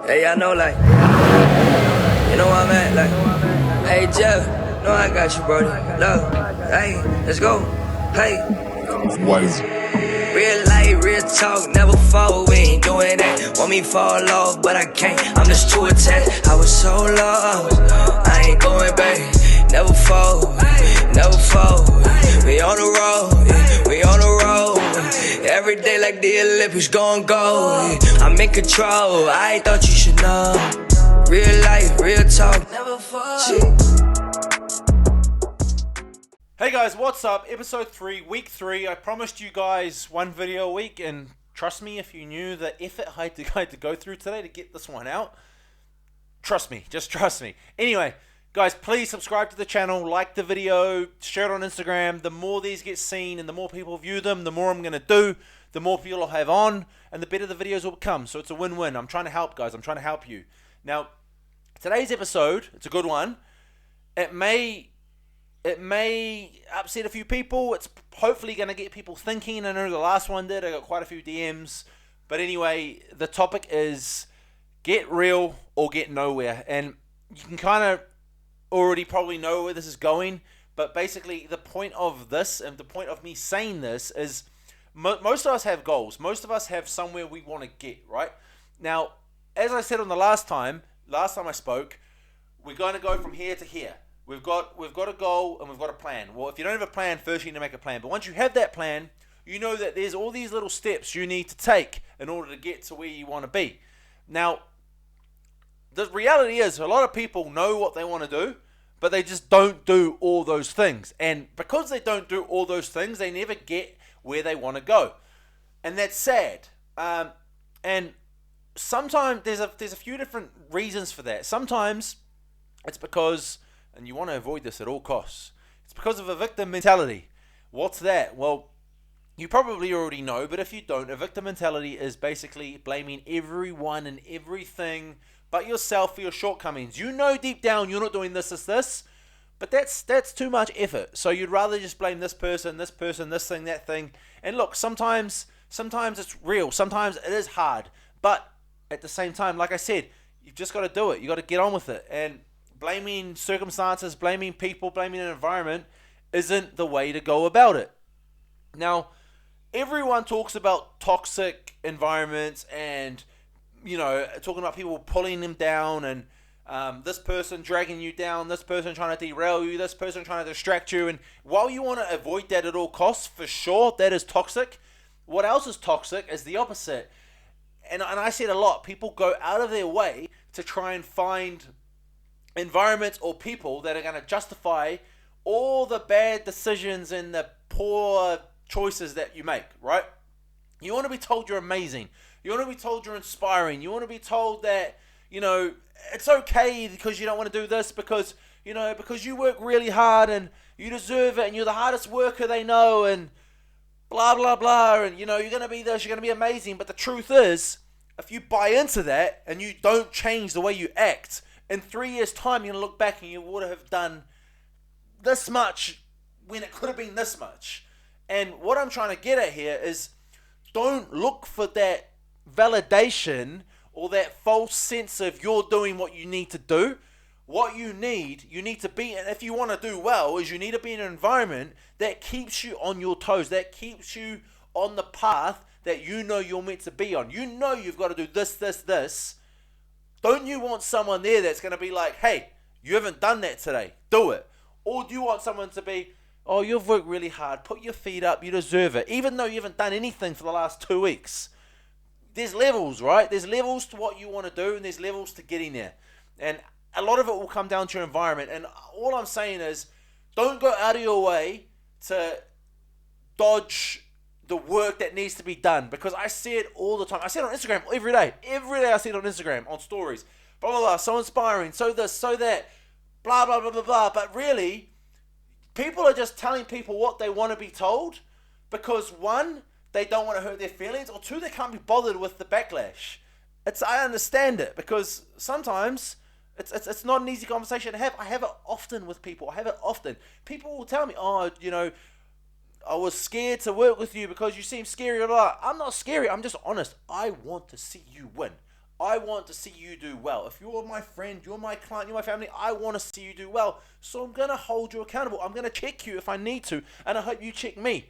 Hey, I know, like, you know where I'm at, like, hey, Jeff, no, I got you, brody. Look, hey, let's go, hey. What is it? Real life, real talk, never fall, we ain't doing that. Want me fall off, but I can't, I'm just too attached. I was so lost, I ain't going back. Never fall, never fall. We on the road, we on the road. Every day like the Olympics gon' go. I'm in control, I thought you should know. Real life, real talk, never fall. Hey guys, what's up? Episode 3, week 3. I promised you guys one video a week, and trust me, if you knew the effort I had to go through today to get this one out, trust me, just trust me. Anyway, guys, please subscribe to the channel, like the video, share it on Instagram. The more these get seen and the more people view them, the more I'm going to do, the more people I'll have on, and the better the videos will become. So it's a win-win. I'm trying to help, guys. I'm trying to help you. Now, today's episode, it's a good one. It may upset a few people. It's hopefully going to get people thinking. I know the last one did. I got quite a few DMs. But anyway, the topic is get real or get nowhere. And you can kind of already probably know where this is going. But basically, the point of this and the point of me saying this is most of us have goals. Most of us have somewhere we want to get, right? Now, as I said on the last time I spoke, we're going to go from here to here. We've got a goal and we've got a plan. Well, if you don't have a plan, first you need to make a plan. But once you have that plan, you know that there's all these little steps you need to take in order to get to where you want to be. Now, the reality is a lot of people know what they want to do, but they just don't do all those things. And because they don't do all those things, they never get where they want to go. And that's sad. And sometimes there's a few different reasons for that. Sometimes it's because, and you want to avoid this at all costs, it's because of a victim mentality. What's that? Well, you probably already know, but if you don't, a victim mentality is basically blaming everyone and everything but yourself for your shortcomings. You know deep down you're not doing this, but that's too much effort. So you'd rather just blame this person, this thing, that thing. And look, sometimes it's real. Sometimes it is hard. But at the same time, like I said, you've just got to do it. You got to get on with it. And blaming circumstances, blaming people, blaming an environment isn't the way to go about it. Now, everyone talks about toxic environments and, you know, talking about people pulling them down and this person dragging you down, this person trying to derail you, this person trying to distract you. And while you want to avoid that at all costs, for sure, that is toxic. What else is toxic is the opposite. And I see it a lot. People go out of their way to try and find environments or people that are going to justify all the bad decisions and the poor choices that you make, right? You want to be told you're amazing. You want to be told you're inspiring. You want to be told that, you know, it's okay because you don't want to do this because you work really hard and you deserve it and you're the hardest worker they know and blah, blah, blah. And, you know, you're going to be this, you're going to be amazing. But the truth is, if you buy into that and you don't change the way you act, in 3 years' time, you're going to look back and you would have done this much when it could have been this much. And what I'm trying to get at here is don't look for that validation or that false sense of you're doing what you need to do. What you need to be, and if you want to do well, is you need to be in an environment that keeps you on your toes, that keeps you on the path that you know you're meant to be on. You know you've got to do this. Don't you want someone there that's going to be like, hey, you haven't done that today, do it? Or do you want someone to be, oh, you've worked really hard, put your feet up, you deserve it, even though you haven't done anything for the last 2 weeks? There's levels, right? There's levels to what you want to do, and there's levels to getting there. And a lot of it will come down to your environment. And all I'm saying is, don't go out of your way to dodge the work that needs to be done, because I see it all the time. I see it on Instagram every day I see it on Instagram, on stories, blah, blah, blah, so inspiring, so this, so that, blah, blah, blah, blah, blah. But really, people are just telling people what they want to be told because, one, they don't want to hurt their feelings, or two, they can't be bothered with the backlash. I understand it, because sometimes it's not an easy conversation to have. I have it often with people. People will tell me, oh, you know, I was scared to work with you because you seem scary. I'm not scary. I'm just honest. I want to see you win. I I want to see you do well. If you're my friend, you're my client, you're my family, I want to see you do well. So I'm going to hold you accountable. I'm going to check you if I need to, and I hope you check me.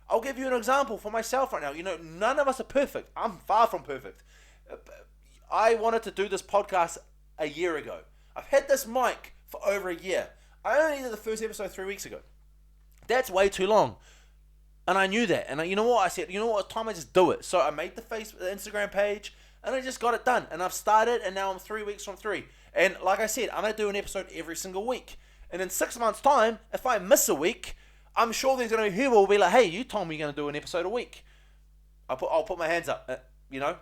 I'll give you an example for myself right now. None of us are perfect. I'm far from perfect. I wanted to do this podcast a year ago. I've had this mic for over a year. I only did the first episode 3 weeks ago. That's way too long. And I knew that. And you know what? I said, it's time I just do it. So I made the Instagram page, and I just got it done. And I've started, and now I'm 3 weeks from 3. And like I said, I'm going to do an episode every single week. And in 6 months' time, if I miss a week, I'm sure there's going to be people who will be like, hey, you told me you're going to do an episode a week. I'll put my hands up.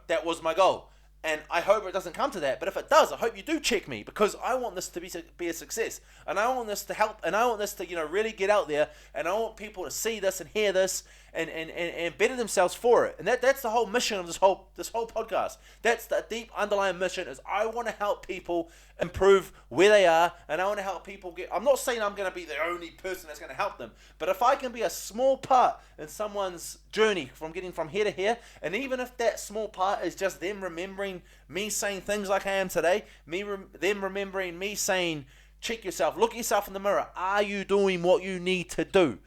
That was my goal. And I hope it doesn't come to that. But if it does, I hope you do check me, because I want this to be a success. And I want this to help. And I want this to, really get out there. And I want people to see this and hear this and better themselves for it. And that's the whole mission of this whole podcast. That's the deep underlying mission, is I want to help people improve where they are. And I want to help people I'm not saying I'm going to be the only person that's going to help them. But if I can be a small part in someone's journey from getting from here to here, and even if that small part is just them remembering me saying things like I am today, them remembering me saying, check yourself, look at yourself in the mirror. Are you doing what you need to do?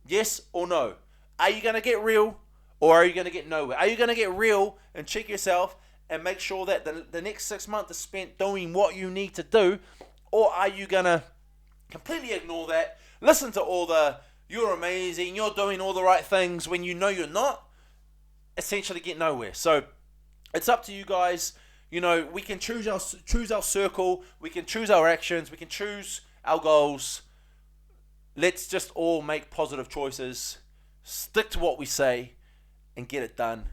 Yes or no? Are you going to get real, or are you going to get nowhere? Are you going to get real and check yourself and make sure that the next 6 months is spent doing what you need to do? Or are you going to completely ignore that, listen to all the, you're amazing, you're doing all the right things, when you know you're not, essentially get nowhere? So it's up to you guys. We can choose our circle, we can choose our actions, we can choose our goals. Let's just all make positive choices, stick to what we say, and get it done.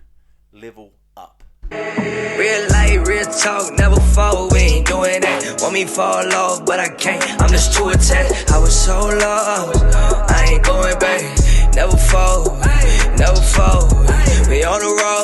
Level up. Real life, real talk, never fall, we ain't doing that. Want me fall off, but I can't, I'm just too attached. I was so lost, I ain't going back. Never fall, we on the road.